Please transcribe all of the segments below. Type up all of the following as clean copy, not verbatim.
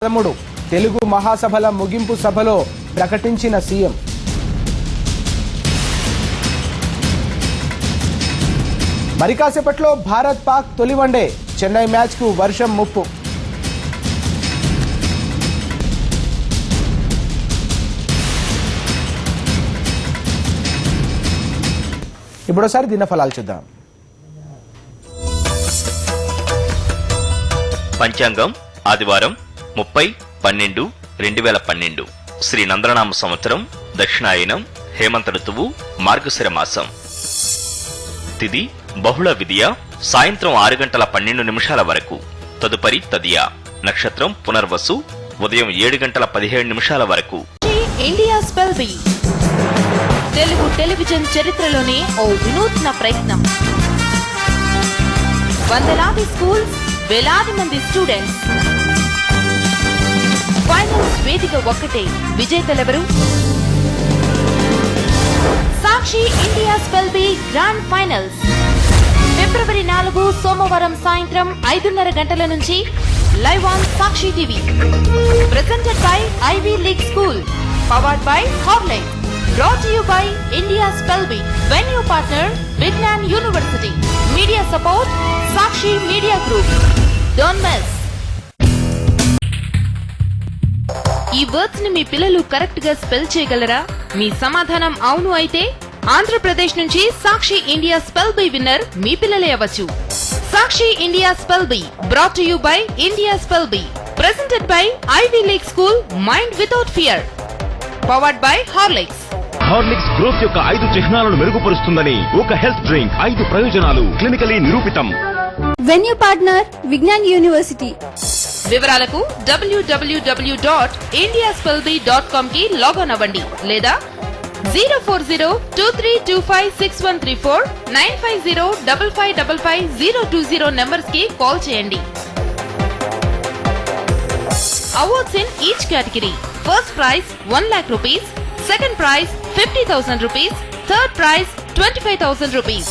13 తెలుగు మహాసభల ముగింపు సభలో ప్రకటించిన సీఎం. మరి కాసేపట్లో భారత్ పాక్ తొలి వన్డే, చెన్నై మ్యాచ్ కు వర్షం ముప్పు. ఇప్పుడోసారి దిన ఫలాలు చూద్దాం. పంచాంగం ఆదివారం 30/12/2012 శ్రీ నందననామ సంవత్సరం, దక్షిణాయనం, హేమంత ఋతువు, మార్గశిర మాసం. తిథి బహుళ విదియ, సాయంత్రం 6:12 వరకు. తదుపరి తదియ. నక్షత్రం పునర్వసు, ఉదయం 7:17 వరకు. India spell be Telugu television చరిత్రలోనే ఓ వినూత్న ప్రయత్నం. వందలాది స్కూల్స్, వేలాది మంది స్టూడెంట్స్. ఫైనల్స్ వేదిక ఒక్కటే. విజేతలెవరు? Sakshi India spell bee grand finals ఫిబ్రవరి 4 సోమవారం సాయంత్రం 5:30 గంటల నుంచి live on Sakshi TV. Presented by Ivy League school, powered by హార్లైట్. Brought to you by India Spelby. Venue partner Vignan University. Media support Sakshi Media Group. Don't miss. ఈ words ని మీ పిల్లలు correct గా స్పెల్ చేయగలరా? మీ సమాధానం అవును అయితే ఆంధ్రప్రదేశ్ నుంచి సాక్షి ఇండియా స్పెల్బీ విన్నర్ మీ పిల్లలే అవ్వచ్చు. సాక్షి India స్పెల్బీ brought to you by India Spelby. Presented by Ivy League School, Mind Without Fear. Powered by Horlicks. Horlicks growth యొక్క 5 చిహ్నాలను మెరుగుపరుస్తుందని ఒక హెల్త్ డ్రింక్. 5 ప్రయోజనాలు క్లినికలీ నిరూపితం. Venue partner Vignan university. వివరాలకు www.indiaspelby.com కి లాగిన్ అవ్వండి లేదా 04023256134 950555020 నంబర్స్ కి కాల్ చేయండి. Awards in each category. First prize 1 lakh rupees, second prize 50,000 rupees, third prize 25,000 rupees.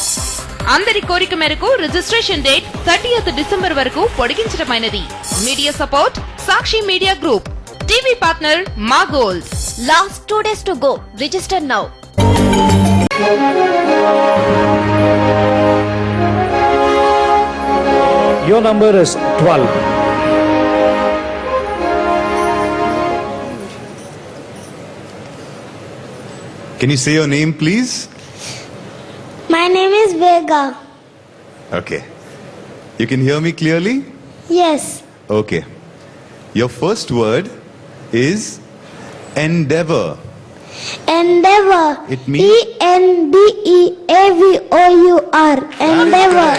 అందరి కోరిక మేరకు రిజిస్ట్రేషన్ డేట్ 30th డిసెంబర్ వరకు పొడిగించడమైనది. మీడియా సపోర్ట్ సాక్షి మీడియా గ్రూప్. టీవీ పార్ట్నర్ మా goals. Last 2 days to go. Register now. Your number is 12. Can you say your name, please? My name is Vega. Okay. You can hear me clearly? Yes. Okay. Your first word is endeavor. Endeavor. It means ENDEAVOUR. Endeavor.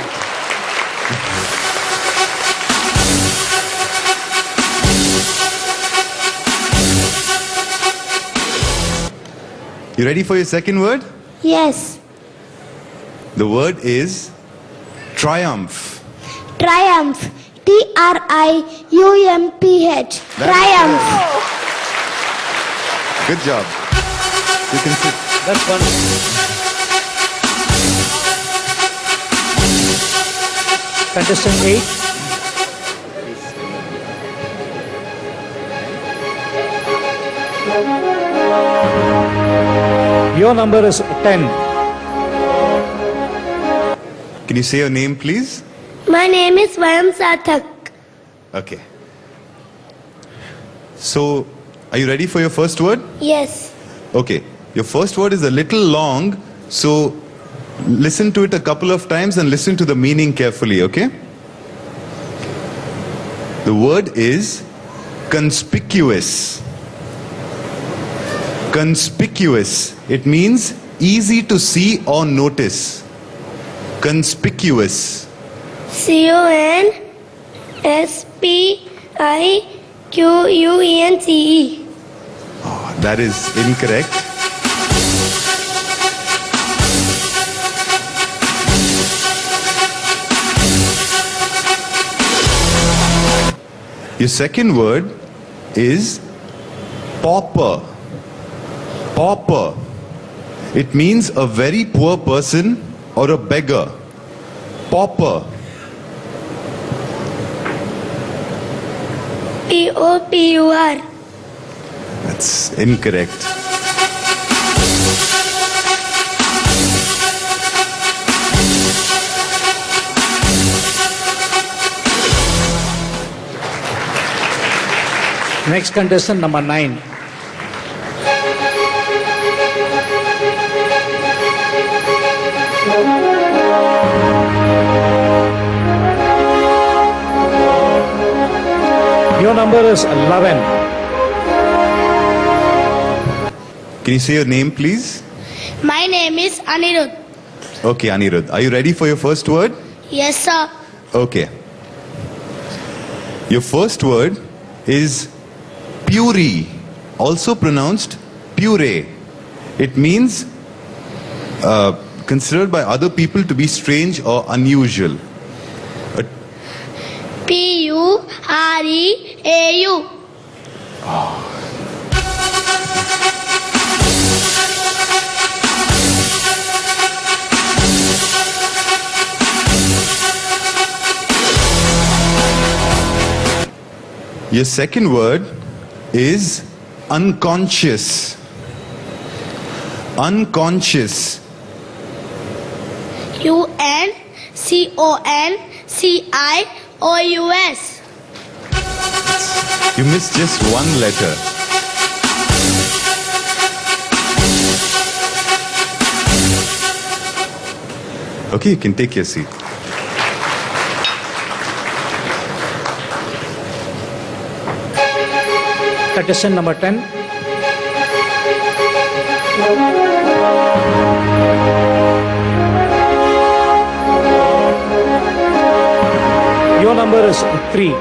You ready for your second word? Yes. The word is triumph. Triumph. TRIUMPH. Triumph. Good job. You can sit. That's fun. Contestant 8. Your number is 10. Can you say your name, please? My name is Vayam Sathak. Okay. So, are you ready for your first word? Yes. Okay. Your first word is a little long, so listen to it a couple of times and listen to the meaning carefully, okay? The word is conspicuous. Conspicuous. It means easy to see or notice. Conspicuous. CONSPIQUENCE. Oh, that is incorrect. Your second word is pauper. Pauper. It means a very poor person or a beggar. Pauper. Popur. That's incorrect. Next contestant number 9. Your number is 11. Can you say your name, please? My name is Anirudh. Okay, Anirudh. Are you ready for your first word? Yes, sir. Okay. Your first word is puree, also pronounced puree. It means considered by other people to be strange or unusual. Pureau. Your second word is unconscious. Unconscious. Uncious. You missed just one letter. Okay, you can take your seat. Contestant number 10. Your number is 3.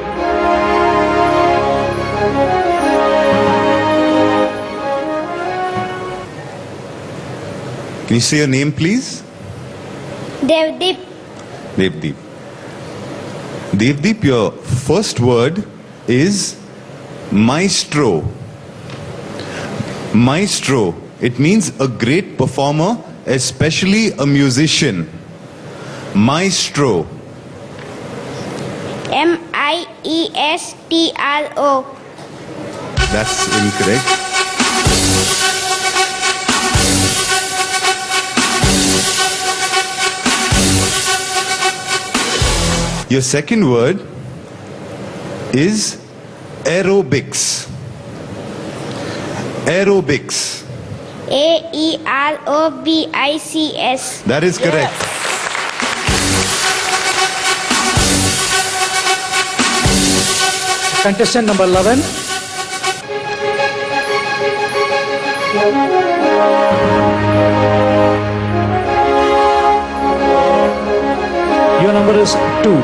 Can you say your name, please? Devdeep. Devdeep. Devdeep, your first word is maestro. Maestro. It means a great performer, especially a musician. Maestro. Miestro. That's incorrect. Your second word is aerobics. Aerobics. Aerobics. That is correct. Contestant number 11. Your number is 2.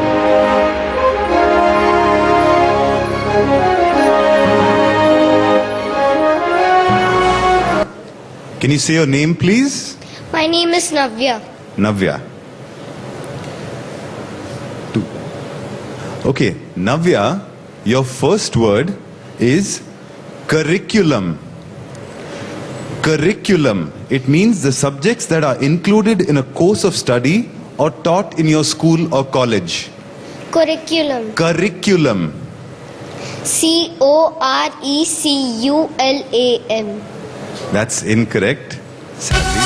Can you say your name, please? My name is Navya. Navya. 2. Okay, Navya, your first word is curriculum. Curriculum. It means the subjects that are included in a course of study or taught in your school or college. Curriculum. Curriculum. Coreculam. That's incorrect, sadly.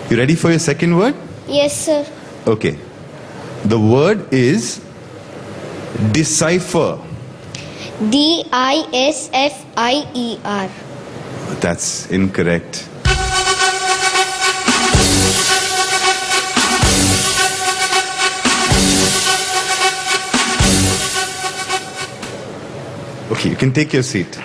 You ready for your second word? Yes, sir. Okay. The word is decipher. Disfier. That's incorrect. Okay, you can take your seat.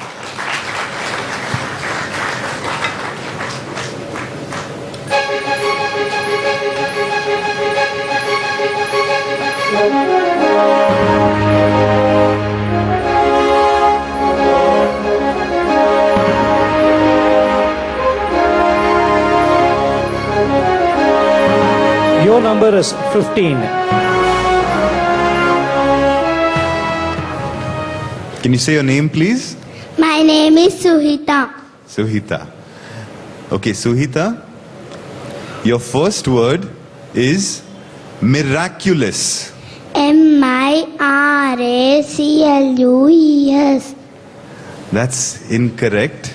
Your number is 15. Can you say your name, please? My name is Suhita. Suhita. Okay, Suhita, your first word is miraculous. MIRACLUES. That's incorrect.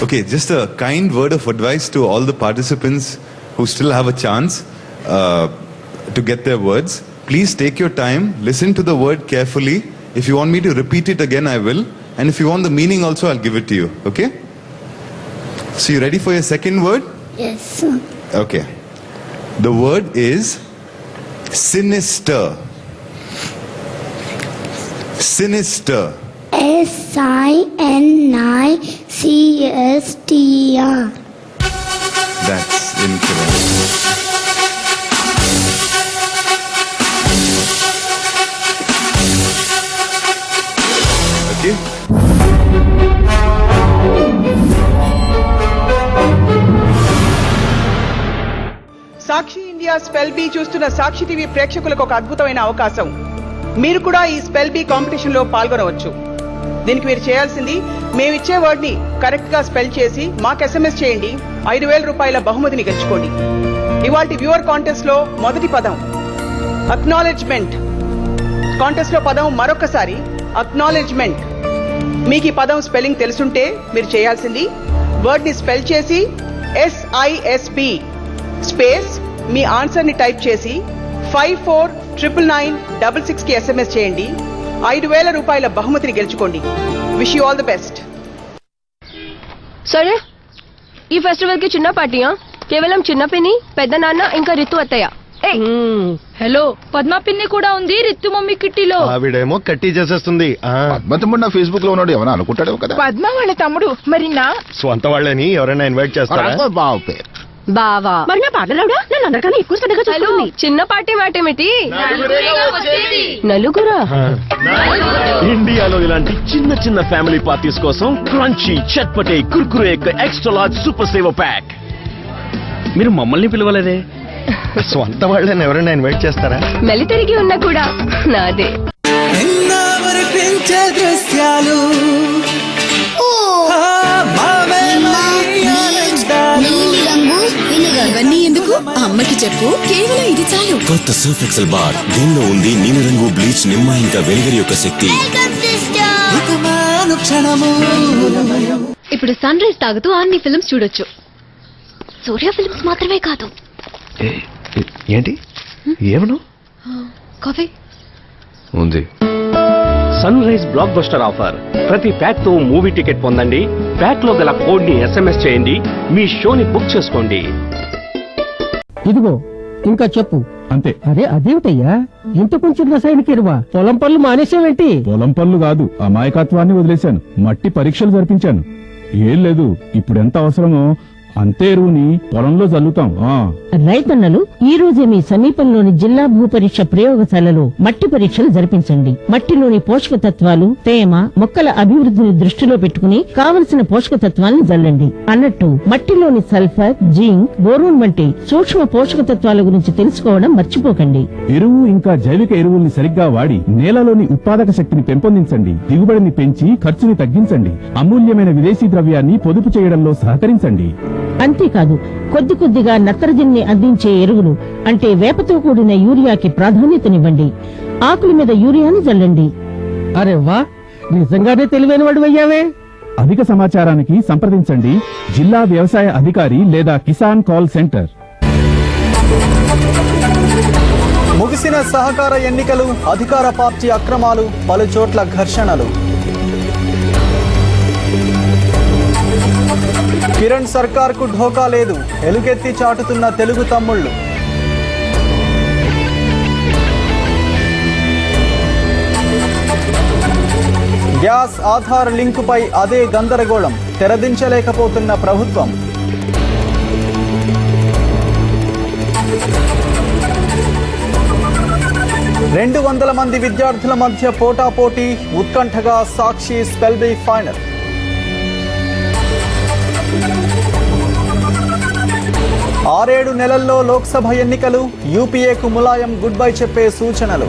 Okay, just a kind word of advice to all the participants who still have a chance to get their words. Please take your time, listen to the word carefully. If you want me to repeat it again, I will. And if you want the meaning also, I'll give it to you. Okay? So you ready for your second word? Yes, sir. Okay. The word is sinister. Sinister. SINICSTR. That's incorrect. Okay. Sakshi India spell be చూస్తున్న సాక్షి TV ప్రేక్షకులకు ఒక అద్భుతమైన అవకాశం. మీరు కూడా ఈ spell be competition లో పాల్గొనవచ్చు. దీనికి మీరు చేయాల్సింది, మేమిచ్చే వర్డ్ ని కరెక్ట్ గా స్పెల్ చేసి మాకు SMS చేయండి. 5,000 రూపాయల బహుమతిని గెలుచుకోండి. ఇవాల్టి వ్యూవర్ కాంటెస్ట్ లో మొదటి పదం అక్నాలెడ్జ్మెంట్. కాంటెస్ట్ లో పదం మరొకసారి అక్నాలెడ్జ్మెంట్. మీకు ఈ పదం స్పెల్లింగ్ తెలుసుంటే మీరు చేయాల్సింది, వర్డ్ ని స్పెల్ చేసి SISB స్పేస్ మీ ఆన్సర్ ని టైప్ చేసి 549966 కి SMS చేయండి. 5,000 రూపాయల బహుమతిని గెలుచుకోండి. Wish you all the best. సరే, ఈ ఫెస్టివల్ కి చిన్న పార్టీయా? కేవలం చిన్న పిన్ని, పెద్ద నాన్న, ఇంకా రితు అత్తయ్య. హలో, పద్మ పిన్ని కూడా ఉంది రితు మమ్మీ కిట్టీలో. ఆవిడేమో కట్టి చేసేస్తుంది. తమ్ముడు నా ఫేస్బుక్ లో ఉన్నాడు, ఏమన్నా అనుకుంటాడు కదా. పద్మ వాళ్ళ తమ్ముడు, మరి నా స్వంత వాళ్ళని ఎవరైనా ఇన్వైట్ చేస్తారా? బావ పేరు బావా. మరి నా పాటలాడా నన్ను అందరికన్నా ఎక్కువ శ్రద్ధగా చూస్తుంది. చిన్న పార్టీ వాటేమిటి? నలుగురా? ఇండియాలో ఇలాంటి చిన్న చిన్న ఫ్యామిలీ పార్టీస్ కోసం క్రంచీ చట్పటే Kurkure extra large super saver pack. మీరు మమ్మల్ని పిలవలేదే? స్వంత వాళ్ళని ఎవరైనా ఇన్వైట్ చేస్తారా? మెలి తిరిగి ఉన్నా కూడా నాదే. ఇవన్నీ ఎందుకు? అమ్మకి చెప్పు, కేవలం ఇది చాలు. కొత్త సర్ఫ్ ఎక్సెల్ బార్, దీనిలో ఉంది నీలిరంగు బ్లీచ్, నిమ్మ ఇంకా వెనిగర్ యొక్క శక్తి. ఇప్పుడు సన్ రైజ్ తాగుతూ అన్ని ఫిల్మ్స్ చూడొచ్చు. సూర్య ఫిల్మ్స్ మాత్రమే కాదు. ఏంటి ఏమను? కాఫీ ఉంది. Sunrise blockbuster offer. ప్రతి ప్యాక్ తో మూవీ టికెట్ పొందండి. ప్యాక్ లో గల కోడ్ ని SMS చేయండి. మీ షోని బుక్ చేసుకోండి. ఇదిగో ఇంకా చెప్పు. అంతే. అదేమిటయ్యా ఇంత కొంచెం రసాయనిక ఎరువా? పొలం పనులు మానేసావేంటి? పొలం పనులు కాదు, అమాయకత్వాన్ని వదిలేశాను. మట్టి పరీక్షలు జరిపించాను. ఏం లేదు, ఇప్పుడు ఎంత అవసరమో అంతే ఎరువుని పొలంలో చల్లుతాం. రైతన్నలు ఈ రోజే మీ సమీపంలోని జిల్లా భూపరీక్ష ప్రయోగశాలలో మట్టి పరీక్షలు జరిపించండి. మట్టిలోని పోషక తత్వాలు, తేమ, మొక్కల అభివృద్ధిని దృష్టిలో పెట్టుకుని కావలసిన పోషక తత్వాలను జల్లండి. అన్నట్టు మట్టిలోని సల్ఫర్, జింక్, బోరోన్ వంటి సూక్ష్మ పోషక తత్వాల గురించి తెలుసుకోవడం మర్చిపోకండి. ఎరువు ఇంకా జైవిక ఎరువుల్ని సరిగ్గా వాడి నేలలోని ఉత్పాదక శక్తిని పెంపొందించండి. దిగుబడిని పెంచి ఖర్చుని తగ్గించండి. అమూల్యమైన విదేశీ ద్రవ్యాన్ని పొదుపు చేయడంలో సహకరించండి. అంతేకాదు, కొద్ది కొద్దిగా నత్రజనిని అందించే ఎరువులు అంటే వేపతో కూడిన యూరియాకి ప్రాధాన్యతనివ్వండి. ఆకుల మీద యూరియాని జల్లండి. అరే వా, నిజంగానే తెలివైన వాడు అయ్యావే. అధిక సమాచారానికి సంప్రదించండి జిల్లా వ్యవసాయ అధికారి లేదా కిసాన్ కాల్ సెంటర్. ముగిసిన సహకార ఎన్నికలు, అధికార పార్టీ అక్రమాలు, పలు చోట్ల ఘర్షణలు. కిరణ్ సర్కార్ కు ఢోకా లేదు, ఎలుగెత్తి చాటుతున్న తెలుగు తమ్ముళ్లు. గ్యాస్ ఆధార్ లింకుపై అదే గందరగోళం, తెరదించలేకపోతున్న ప్రభుత్వం. రెండు 200 మంది విద్యార్థుల మధ్య పోటాపోటీ, ఉత్కంఠగా సాక్షి స్పెల్ బీ ఫైనల్. 6-7 నెలల్లో లోక్సభ ఎన్నికలు, యూపీఏకు ములాయం గుడ్ బై చెప్పే సూచనలు.